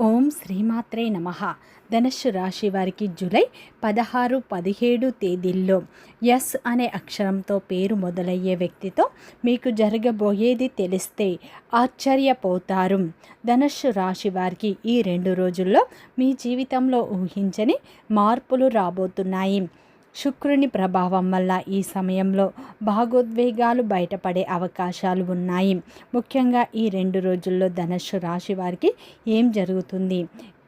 ఓం శ్రీమాత్రే నమః. ధనుస్సు రాశి వారికి జూలై 16, 17 తేదీల్లో ఎస్ అనే అక్షరంతో పేరు మొదలయ్యే వ్యక్తితో మీకు జరగబోయేది తెలిస్తే ఆశ్చర్యపోతారు. ధనుస్సు రాశి వారికి ఈ 2 రోజుల్లో మీ జీవితంలో ఊహించని మార్పులు రాబోతున్నాయి. శుక్రుని ప్రభావం వల్ల ఈ సమయంలో భాగోద్వేగాలు బయటపడే అవకాశాలు ఉన్నాయి. ముఖ్యంగా ఈ 2 రోజుల్లో ధనుస్సు రాశి వారికి ఏం జరుగుతుంది?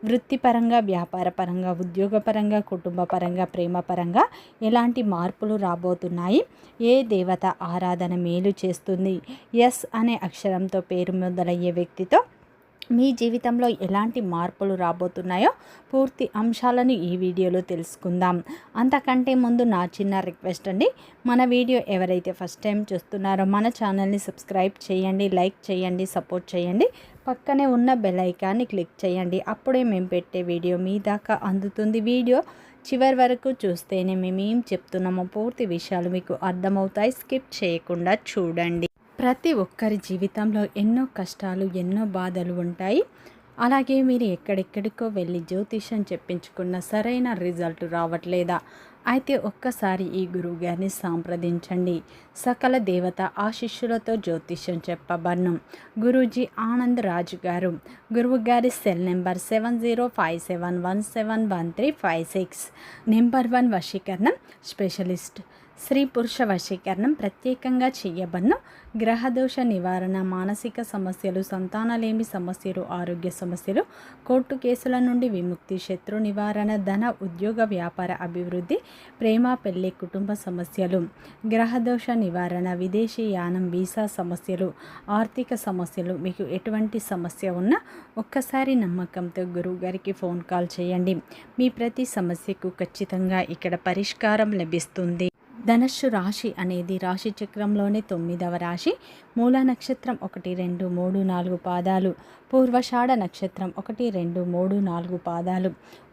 వృత్తిపరంగా, వ్యాపారపరంగా, ఉద్యోగపరంగా, కుటుంబపరంగా, ప్రేమపరంగా ఎలాంటి మార్పులు రాబోతున్నాయి? ఏ దేవత ఆరాధన మేలు చేస్తుంది? ఎస్ అనే అక్షరంతో పేరు మొదలయ్యే వ్యక్తితో మీ జీవితంలో ఎలాంటి మార్పులు రాబోతున్నాయో పూర్తి అంశాలను ఈ వీడియోలో తెలుసుకుందాం. అంతకంటే ముందు నా చిన్న రిక్వెస్ట్ అండి, మన వీడియో ఎవరైతే ఫస్ట్ టైం చూస్తున్నారో మన ఛానల్ని సబ్స్క్రైబ్ చేయండి, లైక్ చేయండి, సపోర్ట్ చేయండి. పక్కనే ఉన్న బెల్ ఐకాన్ని క్లిక్ చేయండి. అప్పుడే మేము పెట్టే వీడియో మీ దాకా అందుతుంది. వీడియో చివరి వరకు చూస్తేనే మేము ఏం చెప్తున్నామో పూర్తి విషయాలు మీకు అర్థమవుతాయి. స్కిప్ చేయకుండా చూడండి. ప్రతి ఒక్కరి జీవితంలో ఎన్నో కష్టాలు, ఎన్నో బాధలు ఉంటాయి. అలాగే మీరు ఎక్కడెక్కడికో వెళ్ళి జ్యోతిష్యం చెప్పించుకున్న సరైన రిజల్ట్ రావట్లేదా? అయితే ఒక్కసారి ఈ గురువు గారిని సంప్రదించండి. సకల దేవత ఆశీస్సులతో జ్యోతిష్యం చెప్పబడ్ను. గురూజీ ఆనంద్ రాజు గారు. గురువు గారి సెల్ నెంబర్ 7057171356. నెంబర్ 1 వశీకరణం స్పెషలిస్ట్. స్త్రీ పురుష వశీకరణం ప్రత్యేకంగా చేయబడ్ను. గ్రహదోష నివారణ, మానసిక సమస్యలు, సంతానలేమి సమస్యలు, ఆరోగ్య సమస్యలు, కోర్టు కేసుల నుండి విముక్తి, శత్రు నివారణ, ధన, ఉద్యోగ, వ్యాపార అభివృద్ధి, ప్రేమ, పెళ్లి, కుటుంబ సమస్యలు, గ్రహదోష నివారణ, విదేశీ యానం, వీసా సమస్యలు, ఆర్థిక సమస్యలు. మీకు ఎటువంటి సమస్య ఉన్నా ఒక్కసారి నమ్మకంతో గురువు గారికి ఫోన్ కాల్ చేయండి. మీ ప్రతి సమస్యకు ఖచ్చితంగా ఇక్కడ పరిష్కారం లభిస్తుంది. ధనుస్సు రాశి అనేది రాశి చక్రంలోని 9వ రాశి. మూల నక్షత్రం 1, 2, 3, 4 పాదాలు, పూర్వషాఢ నక్షత్రం 1, 2, 3, 4 పాదాలు,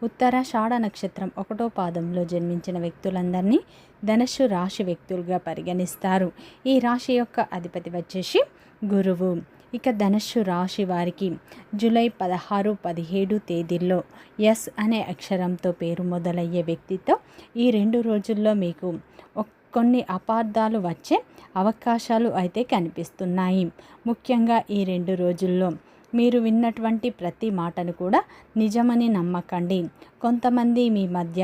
ఉత్తరాషాఢ నక్షత్రం 1వ పాదంలో జన్మించిన వ్యక్తులందరినీ ధనుస్సు రాశి వ్యక్తులుగా పరిగణిస్తారు. ఈ రాశి యొక్క అధిపతి వచ్చేసి గురువు. ఇక ధనుస్సు రాశి వారికి జూలై 16, 17 తేదీల్లో ఎస్ అనే అక్షరంతో పేరు మొదలయ్యే వ్యక్తితో ఈ 2 రోజుల్లో మీకు కొన్ని అపార్థాలు వచ్చే అవకాశాలు అయితే కనిపిస్తున్నాయి. ముఖ్యంగా ఈ 2 రోజుల్లో మీరు విన్నటువంటి ప్రతి మాటను కూడా నిజమని నమ్మకండి. కొంతమంది మీ మధ్య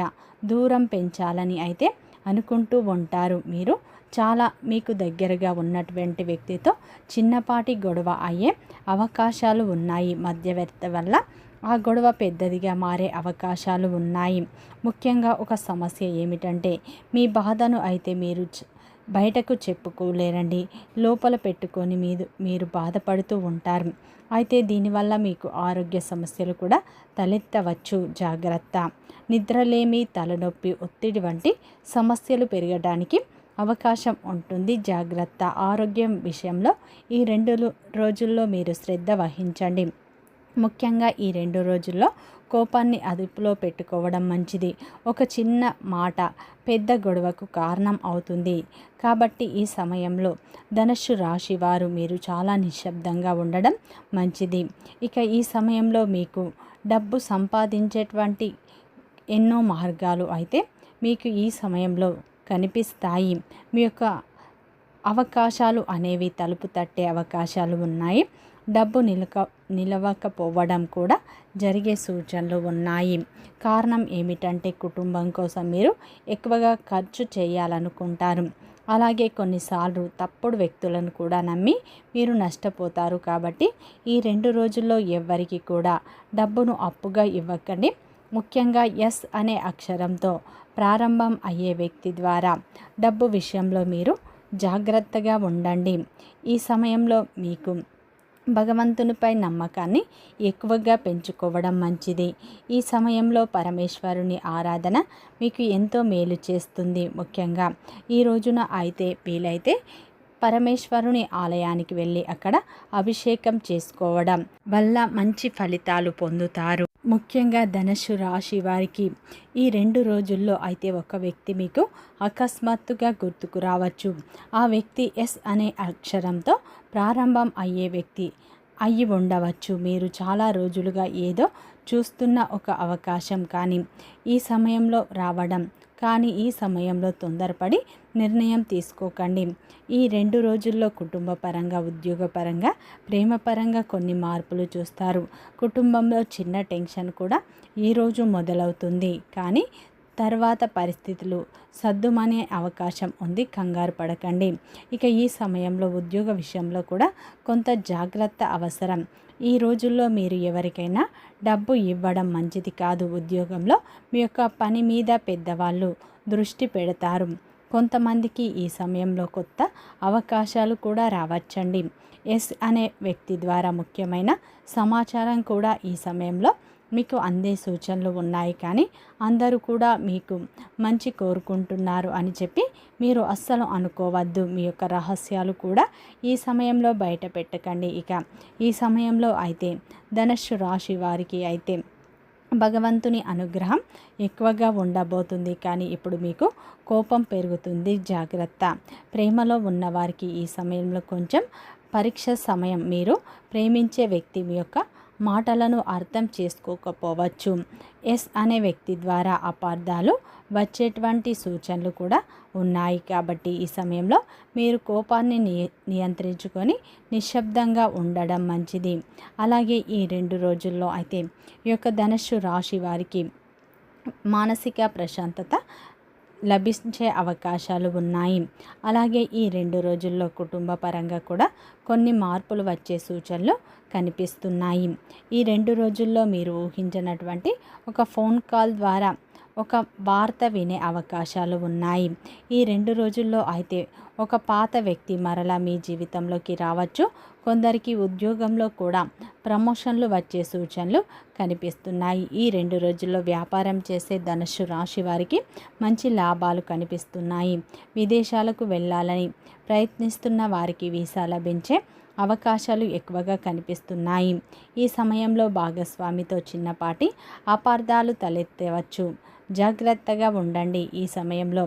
దూరం పెంచాలని అయితే అనుకుంటూ ఉంటారు. మీరు చాలా మీకు దగ్గరగా ఉన్నటువంటి వ్యక్తితో చిన్నపాటి గొడవ అయ్యే అవకాశాలు ఉన్నాయి. మధ్యవర్తి వల్ల ఆ గొడవ పెద్దదిగా మారే అవకాశాలు ఉన్నాయి. ముఖ్యంగా ఒక సమస్య ఏమిటంటే మీ బాధను అయితే మీరు బయటకు చెప్పుకోలేరండి. లోపల పెట్టుకొని మీరు బాధపడుతూ ఉంటారు. అయితే దీనివల్ల మీకు ఆరోగ్య సమస్యలు కూడా తలెత్తవచ్చు. జాగ్రత్త. నిద్రలేమి, తలనొప్పి, ఒత్తిడి వంటి సమస్యలు పెరగడానికి అవకాశం ఉంటుంది. జాగ్రత్త. ఆరోగ్యం విషయంలో ఈ 2 రోజుల్లో మీరు శ్రద్ధ వహించండి. ముఖ్యంగా ఈ 2 రోజుల్లో కోపాన్ని అదుపులో పెట్టుకోవడం మంచిది. ఒక చిన్న మాట పెద్ద గొడవకు కారణం అవుతుంది. కాబట్టి ఈ సమయంలో ధనుస్సు రాశి వారు మీరు చాలా నిశ్శబ్దంగా ఉండడం మంచిది. ఇక ఈ సమయంలో మీకు డబ్బు సంపాదించేటువంటి ఎన్నో మార్గాలు అయితే మీకు ఈ సమయంలో కనిపిస్తాయి. మీ యొక్క అవకాశాలు అనేవి తలుపు తట్టే అవకాశాలు ఉన్నాయి. డబ్బు నిలవకపోవడం కూడా జరిగే సూచనలు ఉన్నాయి. కారణం ఏమిటంటే కుటుంబం కోసం మీరు ఎక్కువగా ఖర్చు చేయాలనుకుంటారు. అలాగే కొన్నిసార్లు తప్పుడు వ్యక్తులను కూడా నమ్మి మీరు నష్టపోతారు. కాబట్టి ఈ 2 రోజుల్లో ఎవ్వరికి కూడా డబ్బును అప్పుగా ఇవ్వకండి. ముఖ్యంగా ఎస్ అనే అక్షరంతో ప్రారంభం అయ్యే వ్యక్తి ద్వారా డబ్బు విషయంలో మీరు జాగ్రత్తగా ఉండండి. ఈ సమయంలో మీకు భగవంతునిపై నమ్మకాన్ని ఎక్కువగా పెంచుకోవడం మంచిది. ఈ సమయంలో పరమేశ్వరుని ఆరాధన మీకు ఎంతో మేలు చేస్తుంది. ముఖ్యంగా ఈ రోజున అయితే వీలైతే పరమేశ్వరుని ఆలయానికి వెళ్ళి అక్కడ అభిషేకం చేసుకోవడం వల్ల మంచి ఫలితాలు పొందుతారు. ముఖ్యంగా ధనుస్సు రాశి వారికి ఈ 2 రోజుల్లో అయితే ఒక వ్యక్తి మీకు అకస్మాత్తుగా గుర్తుకు రావచ్చు. ఆ వ్యక్తి ఎస్ అనే అక్షరంతో ప్రారంభం అయ్యే వ్యక్తి. అయ్యి ఉండవచ్చు. మీరు చాలా రోజులుగా ఏదో చూస్తున్న ఒక అవకాశం కానీ ఈ సమయంలో రావడం, కానీ ఈ సమయంలో తొందరపడి నిర్ణయం తీసుకోకండి. ఈ 2 రోజుల్లో కుటుంబ పరంగా, ఉద్యోగపరంగా, ప్రేమపరంగా కొన్ని మార్పులు చూస్తారు. కుటుంబంలో చిన్న టెన్షన్ కూడా ఈరోజు మొదలవుతుంది, కానీ తర్వాత పరిస్థితులు సద్దుమనే అవకాశం ఉంది. కంగారు పడకండి. ఇక ఈ సమయంలో ఉద్యోగ విషయంలో కూడా కొంత జాగ్రత్త అవసరం. ఈ రోజుల్లో మీరు ఎవరికైనా డబ్బు ఇవ్వడం మంచిది కాదు. ఉద్యోగంలో మీ యొక్క పని మీద పెద్దవాళ్ళు దృష్టి పెడతారు. కొంతమందికి ఈ సమయంలో కొత్త అవకాశాలు కూడా రావచ్చండి. ఎస్ అనే వ్యక్తి ద్వారా ముఖ్యమైన సమాచారం కూడా ఈ సమయంలో మీకు అందే సూచనలు ఉన్నాయి, కానీ అందరూ కూడా మీకు మంచి కోరుకుంటున్నారు అని చెప్పి మీరు అస్సలు అనుకోవద్దు. మీ యొక్క రహస్యాలు కూడా ఈ సమయంలో బయట పెట్టకండి. ఇక ఈ సమయంలో అయితే ధనుస్సు రాశి వారికి అయితే భగవంతుని అనుగ్రహం ఎక్కువగా ఉండబోతుంది, కానీ ఇప్పుడు మీకు కోపం పెరుగుతుంది. జాగ్రత్త. ప్రేమలో ఉన్నవారికి ఈ సమయంలో కొంచెం పరీక్ష సమయం. మీరు ప్రేమించే వ్యక్తి మీ యొక్క మాటలను అర్థం చేసుకోకపోవచ్చు. ఎస్ అనే వ్యక్తి ద్వారా అపార్థాలు వచ్చేటువంటి సూచనలు కూడా ఉన్నాయి, కాబట్టి ఈ సమయంలో మీరు కోపాన్ని నియంత్రించుకొని నిశ్శబ్దంగా ఉండడం మంచిది. అలాగే ఈ 2 రోజుల్లో అయితే ఈ యొక్క ధనుస్సు రాశి వారికి మానసిక ప్రశాంతత లభించే అవకాశాలు ఉన్నాయి. అలాగే ఈ 2 రోజుల్లో కుటుంబ పరంగా కూడా కొన్ని మార్పులు వచ్చే సూచనలు కనిపిస్తున్నాయి. ఈ 2 రోజుల్లో మీరు ఊహించినటువంటి ఒక ఫోన్ కాల్ ద్వారా ఒక వార్త వినే అవకాశాలు ఉన్నాయి. ఈ 2 రోజుల్లో అయితే ఒక పాత వ్యక్తి మరలా మీ జీవితంలోకి రావచ్చు. కొందరికి ఉద్యోగంలో కూడా ప్రమోషన్లు వచ్చే సూచనలు కనిపిస్తున్నాయి. ఈ 2 రోజుల్లో వ్యాపారం చేసే ధనుస్సు రాశి వారికి మంచి లాభాలు కనిపిస్తున్నాయి. విదేశాలకు వెళ్ళాలని ప్రయత్నిస్తున్న వారికి వీసా లభించే అవకాశాలు ఎక్కువగా కనిపిస్తున్నాయి. ఈ సమయంలో భాగస్వామితో చిన్నపాటి అపార్థాలు తలెత్తవచ్చు. జాగ్రత్తగా ఉండండి. ఈ సమయంలో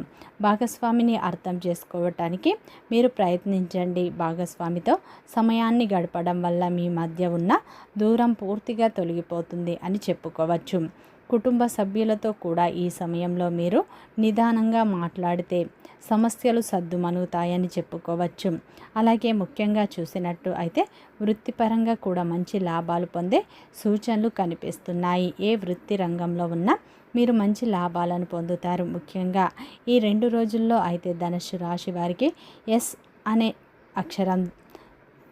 భాగస్వామిని అర్థం చేసుకోవటానికి మీరు ప్రయత్నించండి. భాగస్వామితో సమయాన్ని గడపడం వల్ల మీ మధ్య ఉన్న దూరం పూర్తిగా తొలగిపోతుంది అని చెప్పుకోవచ్చు. కుటుంబ సభ్యులతో కూడా ఈ సమయంలో మీరు నిదానంగా మాట్లాడితే సమస్యలు సద్దుమణుగుతాయని చెప్పుకోవచ్చు. అలాగే ముఖ్యంగా చూసినట్టు అయితే వృత్తిపరంగా కూడా మంచి లాభాలు పొందే సూచనలు కనిపిస్తున్నాయి. ఏ వృత్తి రంగంలో ఉన్నా మీరు మంచి లాభాలను పొందుతారు. ముఖ్యంగా ఈ 2 రోజుల్లో అయితే ధనుస్సు రాశి వారికి ఎస్ అనే అక్షరం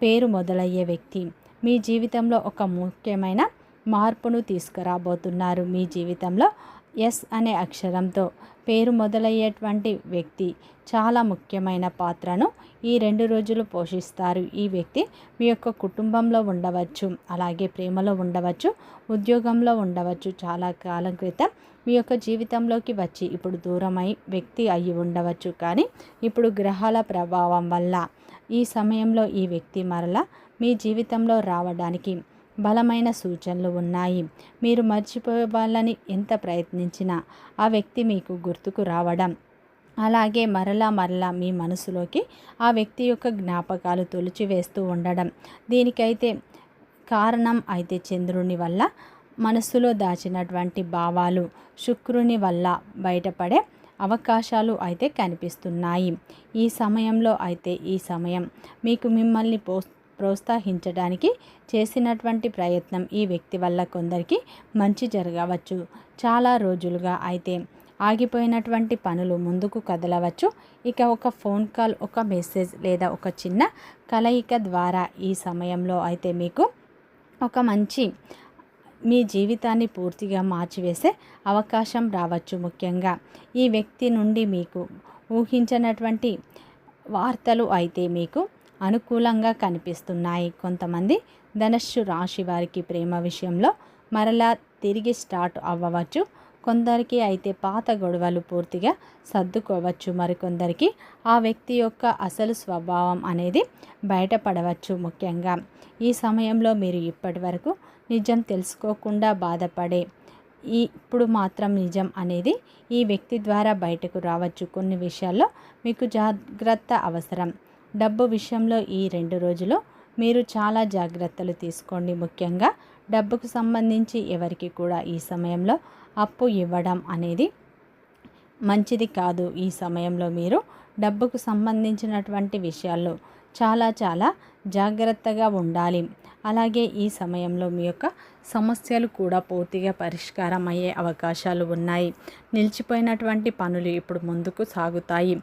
పేరు మొదలయ్యే వ్యక్తి మీ జీవితంలో ఒక ముఖ్యమైన మార్పును తీసుకురాబోతున్నారు. మీ జీవితంలో ఎస్ అనే అక్షరంతో పేరు మొదలయ్యేటువంటి వ్యక్తి చాలా ముఖ్యమైన పాత్రను ఈ 2 రోజులు పోషిస్తారు. ఈ వ్యక్తి మీ యొక్క కుటుంబంలో ఉండవచ్చు, అలాగే ప్రేమలో ఉండవచ్చు, ఉద్యోగంలో ఉండవచ్చు. చాలా కాలం క్రితం మీ యొక్క జీవితంలోకి వచ్చి ఇప్పుడు దూరమై వ్యక్తి అయి ఉండవచ్చు, కానీ ఇప్పుడు గ్రహాల ప్రభావం వల్ల ఈ సమయంలో ఈ వ్యక్తి మరలా మీ జీవితంలో రావడానికి బలమైన సూచనలు ఉన్నాయి. మీరు మర్చిపోవాలని ఎంత ప్రయత్నించినా ఆ వ్యక్తి మీకు గుర్తుకు రావడం, అలాగే మరలా మీ మనసులోకి ఆ వ్యక్తి యొక్క జ్ఞాపకాలు తొలిచివేస్తూ ఉండడం. దీనికైతే కారణం అయితే చంద్రుని వల్ల మనస్సులో దాచినటువంటి భావాలు శుక్రుని వల్ల బయటపడే అవకాశాలు అయితే కనిపిస్తున్నాయి. ఈ సమయంలో అయితే ఈ సమయం మీకు మిమ్మల్ని ప్రోత్సహించడానికి చేసినటువంటి ప్రయత్నం ఈ వ్యక్తి వల్ల కొందరికి మంచి జరగవచ్చు. చాలా రోజులుగా అయితే ఆగిపోయినటువంటి పనులు ముందుకు కదలవచ్చు. ఇక ఒక ఫోన్ కాల్, ఒక మెసేజ్ లేదా ఒక చిన్న కలయిక ద్వారా ఈ సమయంలో అయితే మీకు ఒక మంచి మీ జీవితాన్ని పూర్తిగా మార్చివేసే అవకాశం రావచ్చు. ముఖ్యంగా ఈ వ్యక్తి నుండి మీకు ఊహించినటువంటి వార్తలు అయితే మీకు అనుకూలంగా కనిపిస్తున్నాయి. కొంతమంది ధనుస్సు రాశి వారికి ప్రేమ విషయంలో మరలా తిరిగి స్టార్ట్ అవ్వవచ్చు. కొందరికి అయితే పాత గొడవలు పూర్తిగా సర్దుకోవచ్చు. మరికొందరికి ఆ వ్యక్తి యొక్క అసలు స్వభావం అనేది బయటపడవచ్చు. ముఖ్యంగా ఈ సమయంలో మీరు ఇప్పటి వరకు నిజం తెలుసుకోకుండా బాధపడే ఇప్పుడు మాత్రం నిజం అనేది ఈ వ్యక్తి ద్వారా బయటకు రావచ్చు. కొన్ని విషయాల్లో మీకు జాగ్రత్త అవసరం. డబ్బు విషయంలో ఈ 2 రోజులు మీరు చాలా జాగ్రత్తలు తీసుకోండి. ముఖ్యంగా డబ్బుకు సంబంధించి ఎవరికి కూడా ఈ సమయంలో అప్పు ఇవ్వడం అనేది మంచిది కాదు. ఈ సమయంలో మీరు డబ్బుకు సంబంధించినటువంటి విషయాల్లో చాలా జాగ్రత్తగా ఉండాలి. అలాగే ఈ సమయంలో మీ యొక్క సమస్యలు కూడా పూర్తిగా పరిష్కారం అయ్యే అవకాశాలు ఉన్నాయి. నిలిచిపోయినటువంటి పనులు ఇప్పుడు ముందుకు సాగుతాయి.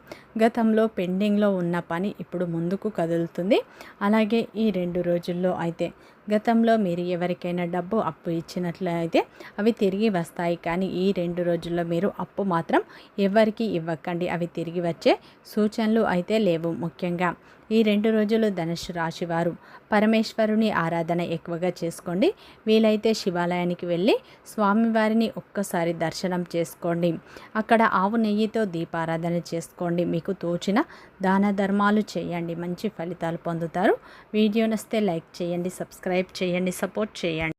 గతంలో పెండింగ్లో ఉన్న పని ఇప్పుడు ముందుకు కదులుతుంది. అలాగే ఈ 2 రోజుల్లో అయితే గతంలో మీరు ఎవరికైనా డబ్బు అప్పు ఇచ్చినట్లయితే అవి తిరిగి వస్తాయి. కానీ ఈ 2 రోజుల్లో మీరు అప్పు మాత్రం ఎవరికి ఇవ్వకండి. అవి తిరిగి వచ్చే సూచనలు అయితే లేవు. ముఖ్యంగా ఈ 2 రోజులు ధనుసు రాశి వారు పరమేశ్వరుని ఆరాధన ఎక్కువగా చేసుకోండి. వీలైతే శివాలయానికి వెళ్ళి స్వామివారిని ఒక్కసారి దర్శనం చేసుకోండి. అక్కడ ఆవు నెయ్యితో దీపారాధన చేసుకోండి. మీకు తోచిన దాన ధర్మాలు చేయండి. మంచి ఫలితాలు పొందుతారు. వీడియో నచ్చితే లైక్ చేయండి, సబ్స్క్రైబ్ చేయండి, సపోర్ట్ చేయండి.